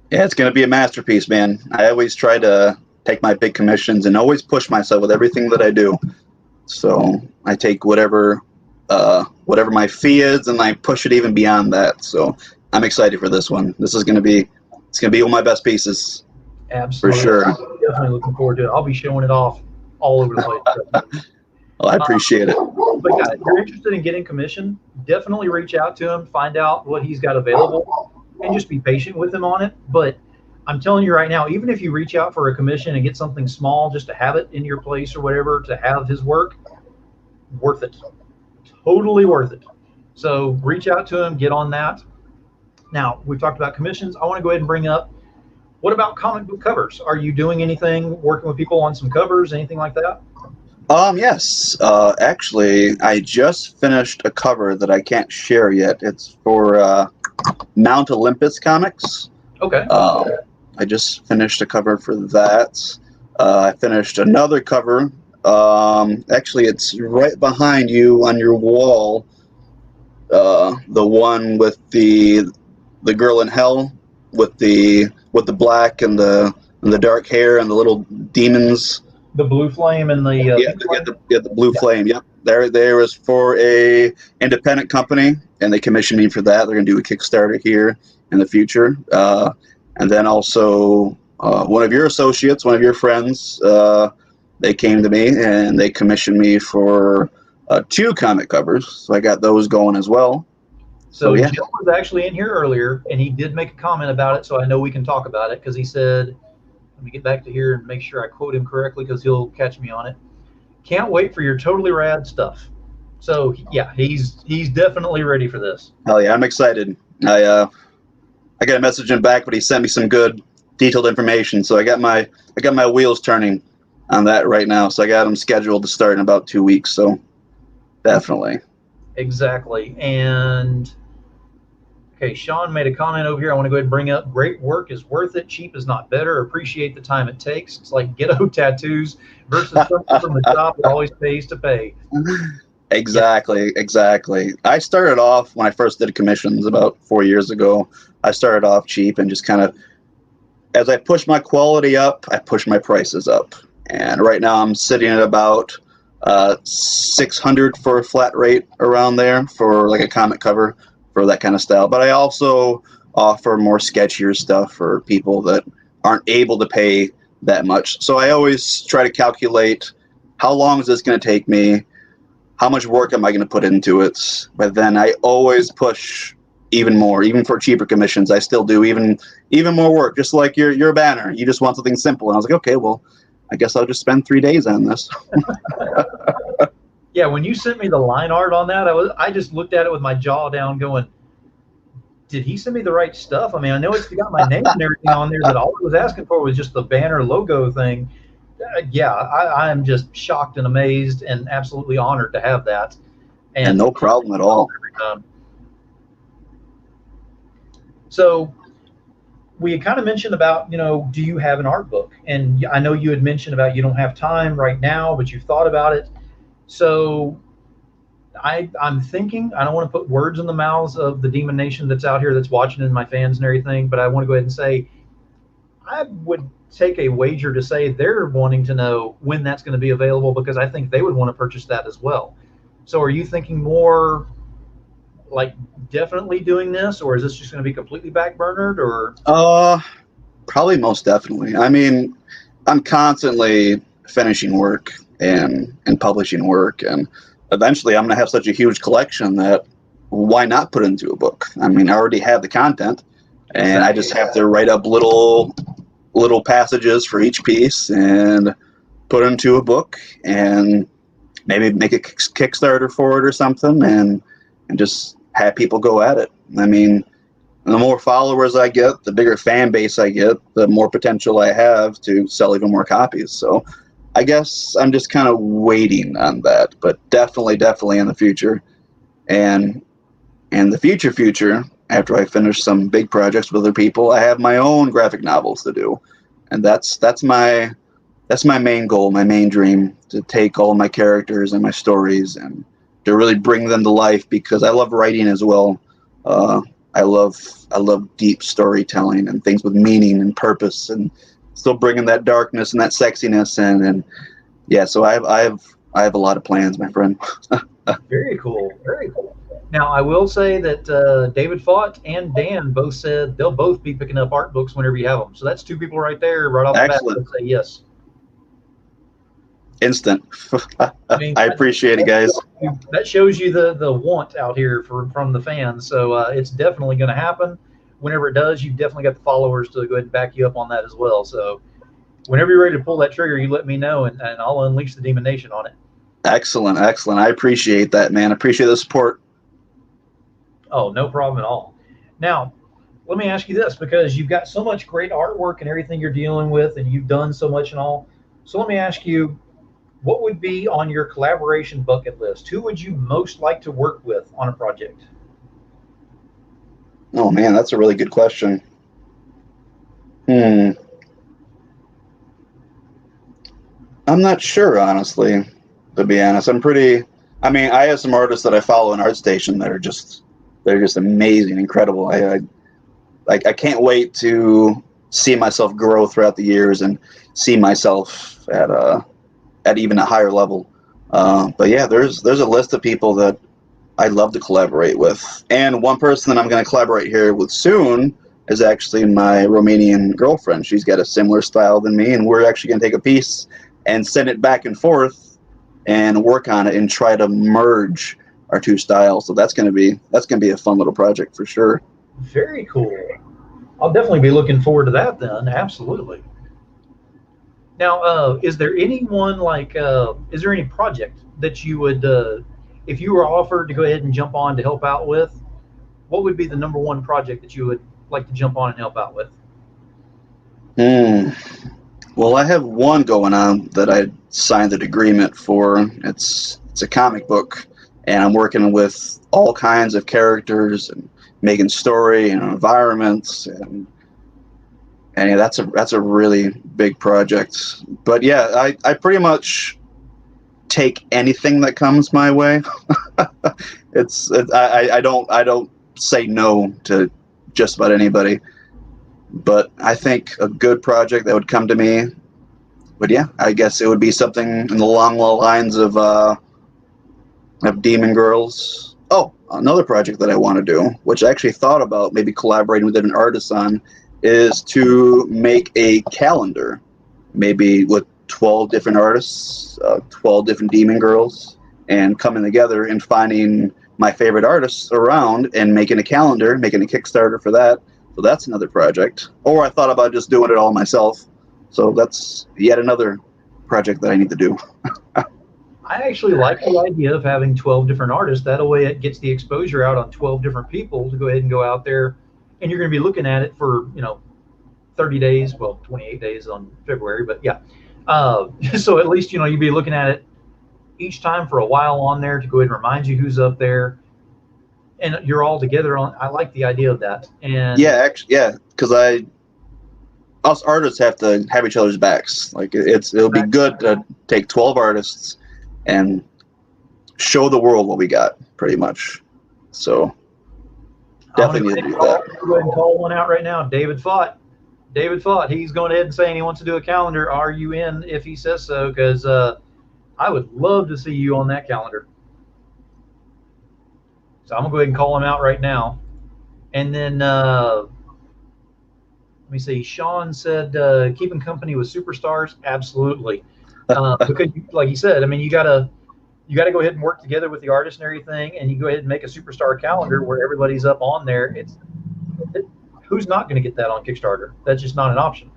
Yeah, it's going to be a masterpiece, man. I always try to take my big commissions and always push myself with everything that I do. So I take whatever my fee is, and I push it even beyond that. So I'm excited for this one. It's going to be one of my best pieces. Absolutely. For sure. Definitely looking forward to it. I'll be showing it off all over the place. Well, I appreciate it. But yeah, if you're interested in getting commission, definitely reach out to him, find out what he's got available, and just be patient with him on it. But I'm telling you right now, even if you reach out for a commission and get something small just to have it in your place or whatever, to have his work, worth it. Totally worth it. So reach out to him, get on that. Now, we've talked about commissions. I want to go ahead and bring up, what about comic book covers? Are you doing anything, working with people on some covers, anything like that? Yes. Actually, I just finished a cover that I can't share yet. It's for Mount Olympus Comics. Okay. I just finished a cover for that. I finished another cover. Actually, it's right behind you on your wall. The one with the girl in hell with the black and the dark hair and the little demons. The blue flame and the the blue flame. Yep, there was for a independent company, and they commissioned me for that. They're gonna do a Kickstarter here in the future, and then also one of your associates, one of your friends, they came to me and they commissioned me for 2 comic covers. So I got those going as well. So yeah. Jim was actually in here earlier, and he did make a comment about it, so I know we can talk about it, because he said, let me get back to here and make sure I quote him correctly, because he'll catch me on it. Can't wait for your totally rad stuff. So yeah, he's definitely ready for this. Hell yeah, I'm excited. I got a message him back, but he sent me some good detailed information, so I got my wheels turning on that right now. So I got them scheduled to start in about 2 weeks. So definitely. Exactly. And okay, Sean made a comment over here. I want to go ahead and bring up, great work is worth it. Cheap is not better. Appreciate the time it takes. It's like ghetto tattoos versus something from the shop that always pays to pay. Exactly. I started off, when I first did commissions about 4 years ago, I started off cheap and just kind of, as I pushed my quality up, I pushed my prices up. And right now I'm sitting at about $600 for a flat rate, around there, for like a comic cover for that kind of style. But I also offer more sketchier stuff for people that aren't able to pay that much. So I always try to calculate, how long is this going to take me? How much work am I going to put into it? But then I always push even more, even for cheaper commissions. I still do even more work, just like your banner. You just want something simple. And I was like, okay, well, I guess I'll just spend 3 days on this. Yeah, when you sent me the line art on that, I just looked at it with my jaw down going, did he send me the right stuff? I mean, I know it's got my name and everything on there, but all I was asking for was just the banner logo thing. Yeah, I am just shocked and amazed and absolutely honored to have that. And no problem at all. So we had kind of mentioned about, do you have an art book? And I know you had mentioned about you don't have time right now, but you've thought about it. So I'm thinking, I don't want to put words in the mouths of the DemoNation that's out here that's watching and my fans and everything, but I want to go ahead and say, I would take a wager to say they're wanting to know when that's going to be available, because I think they would want to purchase that as well. So are you thinking more like definitely doing this, or is this just going to be completely backburnered, or? Probably most definitely. I mean, I'm constantly finishing work and publishing work, and eventually I'm going to have such a huge collection that why not put it into a book? I mean, I already have the content, and I just have to write up little passages for each piece and put it into a book, and maybe make a Kickstarter for it or something, and just have people go at it. I mean, the more followers I get, the bigger fan base I get, the more potential I have to sell even more copies. So I guess I'm just kind of waiting on that, but definitely in the future. And in the future, after I finish some big projects with other people, I have my own graphic novels to do. And that's my main goal, my main dream, to take all my characters and my stories and to really bring them to life, because I love writing as well. I love deep storytelling and things with meaning and purpose, and still bringing that darkness and that sexiness in. And yeah, so I have a lot of plans, my friend. Very cool. Now, I will say that David Fott and Dan both said they'll both be picking up art books whenever you have them. So that's 2 people right there, right off the bat, that say yes. Instant. I appreciate it, guys. That shows you the want out here from the fans. So it's definitely going to happen. Whenever it does, you've definitely got the followers to go ahead and back you up on that as well. So whenever you're ready to pull that trigger, you let me know, and I'll unleash the DemoNation on it. Excellent. I appreciate that, man. I appreciate the support. Oh, no problem at all. Now, let me ask you this, because you've got so much great artwork and everything you're dealing with, and you've done so much and all. So let me ask you, what would be on your collaboration bucket list? Who would you most like to work with on a project? Oh man, that's a really good question. Hmm. I'm not sure, honestly. To be honest, I'm pretty. I mean, I have some artists that I follow in ArtStation that are just they're just amazing, incredible. I can't wait to see myself grow throughout the years and see myself at even a higher level. But yeah, there's a list of people that I'd love to collaborate with, and one person that I'm going to collaborate here with soon is actually my Romanian girlfriend. She's got a similar style than me, and we're actually going to take a piece and send it back and forth and work on it and try to merge our two styles. So that's going to be a fun little project for sure. Very cool. I'll definitely be looking forward to that then. Absolutely. Now, is there anyone like, is there any project that you would, if you were offered to go ahead and jump on to help out with, what would be the number one project that you would like to jump on and help out with? Hmm. Well, I have one going on that I signed an agreement for. It's a comic book, and I'm working with all kinds of characters and making story and environments, and yeah, that's a really big project. But yeah, I pretty much take anything that comes my way. I don't say no to just about anybody. But I think a good project that would come to me, but yeah, I guess it would be something in the long lines of Demon Girls. Oh, another project that I want to do, which I actually thought about maybe collaborating with an artist on, is to make a calendar, maybe with 12 different artists, 12 different Demon Girls, and coming together and finding my favorite artists around and making a calendar, making a Kickstarter for that. So that's another project. Or I thought about just doing it all myself. So that's yet another project that I need to do. I actually like the idea of having 12 different artists. That way it gets the exposure out on 12 different people to go ahead and go out there. And you're going to be looking at it for, 30 days, well, 28 days on February, but yeah. So at least, you'd be looking at it each time for a while on there to go ahead and remind you who's up there. And you're all together on. I like the idea of that. Yeah, And actually, yeah, because us artists have to have each other's backs. Like it'll be good to take 12 artists and show the world what we got, pretty much. So I'm going definitely need to do to that. go ahead and call one out right now. David Fott. David Fott. He's going ahead and saying he wants to do a calendar. Are you in if he says so? Because I would love to see you on that calendar. So I'm going to go ahead and call him out right now. And then let me see. Sean said keeping company with superstars. Absolutely. Because, like you said, I mean, you gotta go ahead and work together with the artist and everything, and you go ahead and make a superstar calendar where everybody's up on there. It, who's not going to get that on Kickstarter? That's just not an option.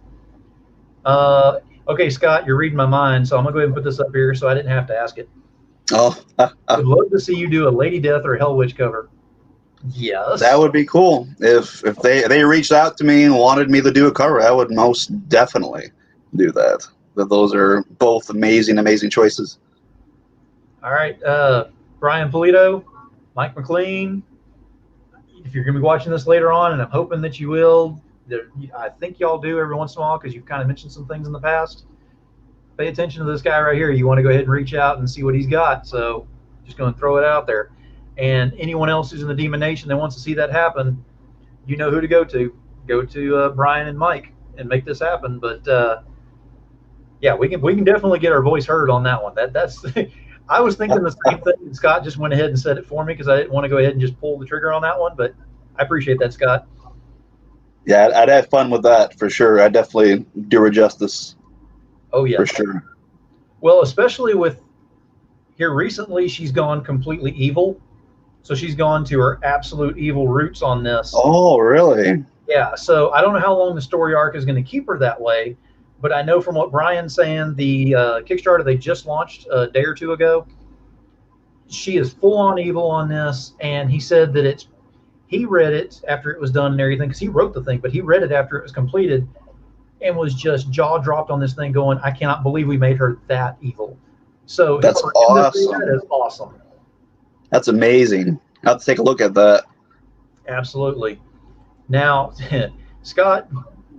Okay, Scott, you're reading my mind, so I'm gonna go ahead and put this up here so I didn't have to ask it. Oh, Would love to see you do a Lady Death or a Hell Witch cover. Yes. that would be cool. If they reached out to me and wanted me to do a cover, I would most definitely do that. Those are both amazing, amazing choices. All right, Brian Polito, Mike McLean. If you're going to be watching this later on, and I'm hoping that you will, I think y'all do every once in a while because you've kind of mentioned some things in the past. Pay attention to this guy right here. You want to go ahead and reach out and see what he's got. So just going to throw it out there. And anyone else who's in the DemoNation that wants to see that happen, you know who to go to. Go to Brian and Mike and make this happen. But yeah, we can definitely get our voice heard on that one. That's I was thinking the same thing, and Scott just went ahead and said it for me because I didn't want to go ahead and just pull the trigger on that one. But I appreciate that, Scott. Yeah, I'd have fun with that for sure. I definitely do her justice Oh yeah. for sure. Well, especially with here recently, she's gone completely evil. So she's gone to her absolute evil roots on this. Oh, really? Yeah. So I don't know how long the story arc is going to keep her that way, but I know from what Brian's saying, the Kickstarter they just launched a day or two ago, she is full on evil on this, and he said that He read it after it was done and everything, because he wrote the thing, but he read it after it was completed and was just jaw dropped on this thing going, I cannot believe we made her that evil. So That's for him to say awesome. that is awesome. That's amazing. I'll have to take a look at that. Absolutely. Now, Scott,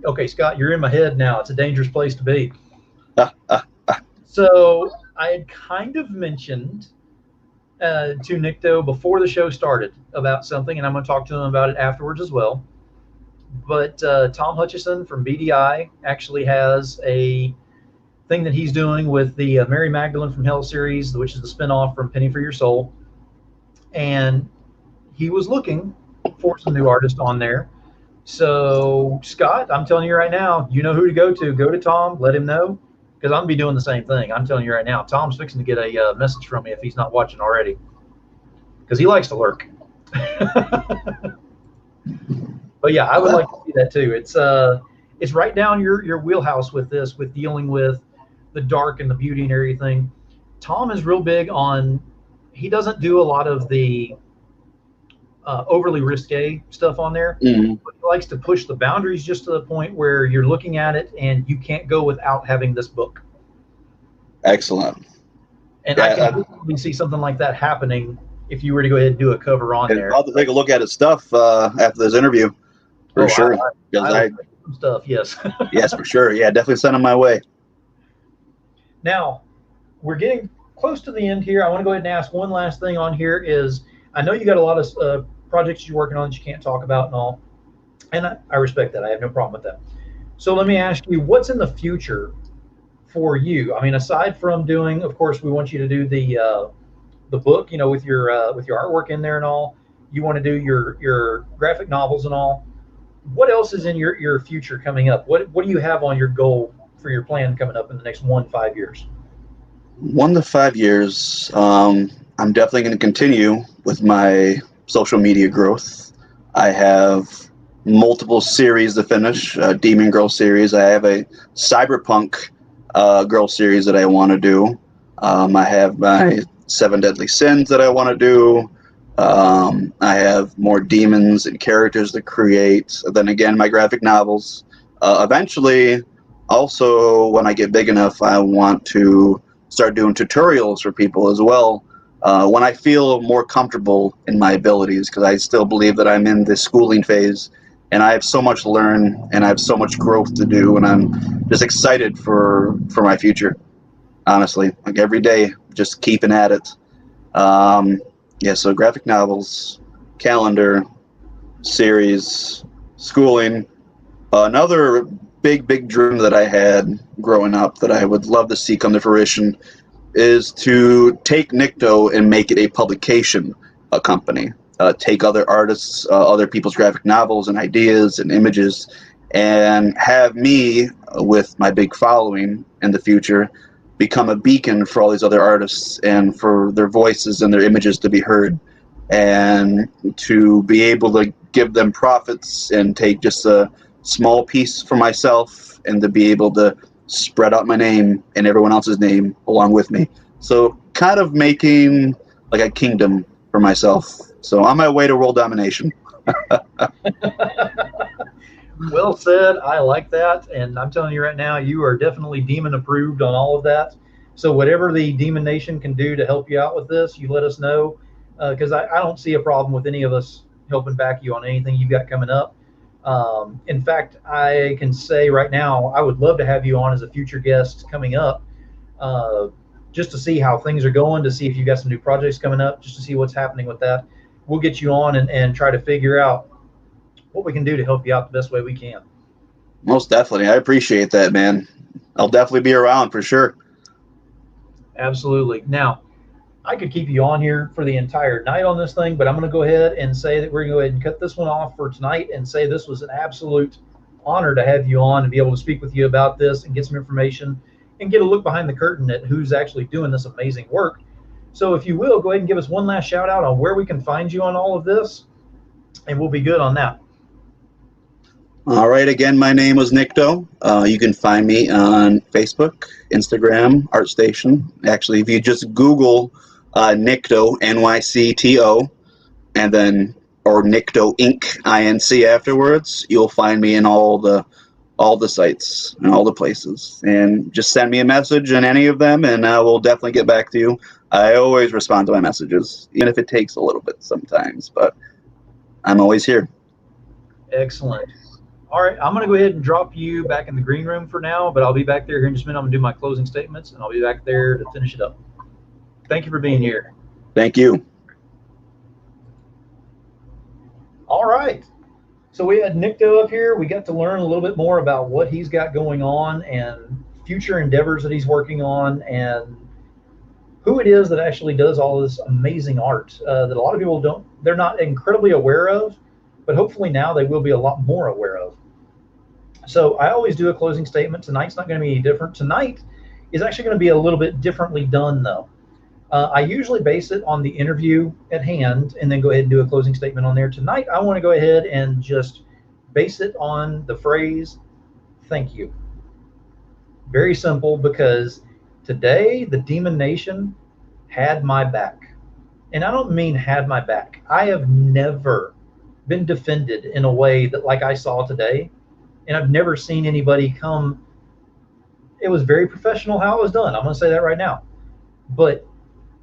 okay, Scott, you're in my head now. It's a dangerous place to be. So I had kind of mentioned to NYCto before the show started about something, and I'm going to talk to him about it afterwards as well. But Tom Hutchison from BDI actually has a thing that he's doing with the Mary Magdalene from Hell series, which is the spinoff from Penny for Your Soul. And he was looking for some new artists on there. So, Scott, I'm telling you right now, you know who to go to. Go to Tom, let him know, because I'm going to be doing the same thing. I'm telling you right now, Tom's fixing to get a message from me if he's not watching already, because he likes to lurk. But yeah, I would like to see that too. It's right down your wheelhouse with this, with dealing with the dark and the beauty and everything. Tom is real big on. He doesn't do a lot of the overly risque stuff on there. Mm. But he likes to push the boundaries just to the point where you're looking at it and you can't go without having this book. Excellent. And yeah, I can definitely see something like that happening if you were to go ahead and do a cover on there. I'll have to take a look at his stuff after this interview, for sure. I some stuff, yes. Yes, for sure. Yeah, definitely send him my way. Now, we're getting close to the end here. I want to go ahead and ask one last thing on here is, I know you got a lot of projects you're working on that you can't talk about and all, and I respect that. I have no problem with that. So let me ask you, what's in the future for you? I mean, aside from doing, of course, we want you to do the book, you know, with your artwork in there and all. You want to do your graphic novels and all. What else is in your future coming up? What do you have on your goal for your plan coming up in the next 1 to 5 years? 1 to 5 years. I'm definitely going to continue with my social media growth. I have multiple series to finish. Demon Girl series. I have a Cyberpunk Girl series that I want to do. I have my 7 Deadly Sins that I want to do. I have more demons and characters to create. Then again, my graphic novels. Eventually, also, when I get big enough, I want to start doing tutorials for people as well. When I feel more comfortable in my abilities, because I still believe that I'm in the schooling phase, and I have so much to learn, and I have so much growth to do, and I'm just excited for my future. Honestly, like every day, just keeping at it. Yeah, so graphic novels, calendar, series, schooling. Another big dream that I had growing up that I would love to see come to fruition is to take NYCto and make it a publication, a company. Take other artists, other people's graphic novels and ideas and images, and have me, with my big following in the future, become a beacon for all these other artists and for their voices and their images to be heard, and to be able to give them profits and take just a small piece for myself, and to be able to spread out my name and everyone else's name along with me. So kind of making like a kingdom for myself. So on my way to world domination. Well said. I like that. And I'm telling you right now, you are definitely demon approved on all of that. So whatever the DemoNation can do to help you out with this, you let us know. Because I don't see a problem with any of us helping back you on anything you've got coming up. In fact, I can say right now, I would love to have you on as a future guest coming up, just to see how things are going, to see if you've got some new projects coming up, just to see what's happening with that. We'll get you on and try to figure out what we can do to help you out the best way we can. Most definitely. I appreciate that, man. I'll definitely be around for sure. Absolutely. Now, I could keep you on here for the entire night on this thing, but I'm going to go ahead and say that we're going to go ahead and cut this one off for tonight and say this was an absolute honor to have you on and be able to speak with you about this and get some information and get a look behind the curtain at who's actually doing this amazing work. So if you will, go ahead and give us one last shout out on where we can find you on all of this, and we'll be good on that. All right. Again, my name is NYCto. You can find me on Facebook, Instagram, ArtStation. Actually, if you just Google NYCto, NYCto, and then or NYCtoInc, INC afterwards, you'll find me in all the sites and all the places. And just send me a message in any of them, and I will definitely get back to you. I always respond to my messages, even if it takes a little bit sometimes, but I'm always here. Excellent. All right, I'm going to go ahead and drop you back in the green room for now, but I'll be back there here in just a minute. I'm going to do my closing statements, and I'll be back there to finish it up. Thank you for being here. Thank you. All right. So we had NYCto up here. We got to learn a little bit more about what he's got going on and future endeavors that he's working on, and who it is that actually does all this amazing art that a lot of people they're not incredibly aware of, but hopefully now they will be a lot more aware of. So I always do a closing statement. Tonight's not going to be any different. Tonight is actually going to be a little bit differently done, though. I usually base it on the interview at hand and then go ahead and do a closing statement on there. Tonight, I want to go ahead and just base it on the phrase, thank you. Very simple, because today the DemoNation had my back. And I don't mean had my back. I have never been defended in a way that like I saw today. And I've never seen anybody come. It was very professional how it was done. I'm going to say that right now. But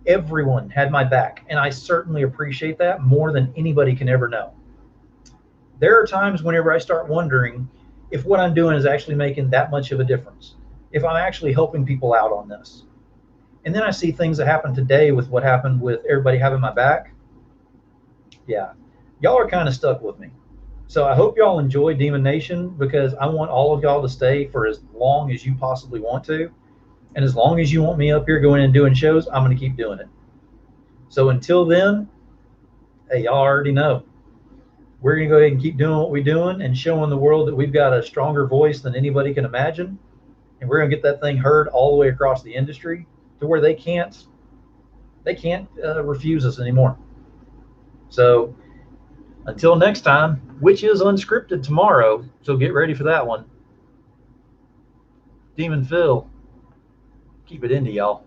everyone had my back, and I certainly appreciate that more than anybody can ever know. There are times whenever I start wondering if what I'm doing is actually making that much of a difference, if I'm actually helping people out on this. And then I see things that happen today with what happened with everybody having my back. Yeah, y'all are kind of stuck with me. So I hope y'all enjoy DemoNation, because I want all of y'all to stay for as long as you possibly want to. And as long as you want me up here going and doing shows, I'm going to keep doing it. So until then, hey, y'all already know. We're going to go ahead and keep doing what we're doing and showing the world that we've got a stronger voice than anybody can imagine. And we're going to get that thing heard all the way across the industry to where they can't refuse us anymore. So until next time, which is unscripted tomorrow, so get ready for that one. Demon Phil, keep it indie, y'all.